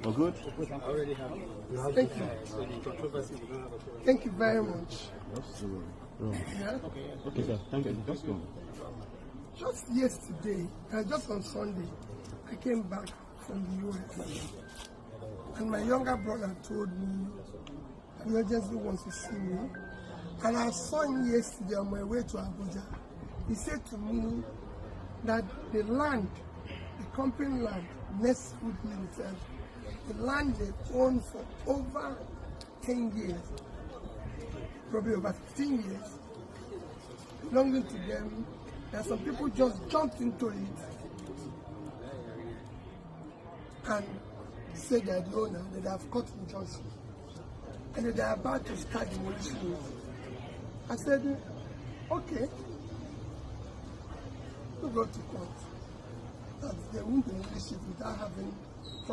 We're good? I already have. Thank you. Thank you very much. Yeah? Okay, sir. Thank you. Just go. Just yesterday, just on Sunday, I came back from the US. And my younger brother told me he urgently wants to see me. And I saw him yesterday on my way to Abuja. He said to me that the land, the company land, Nest Food Limited, the land they own for over 10 years, probably over 15 years, belonging to them, and some people just jumped into it and said they're the owner, that they have cut injunction, and that they're about to start demolition it. I said, okay, we'll go to court. That they won't demolish it without having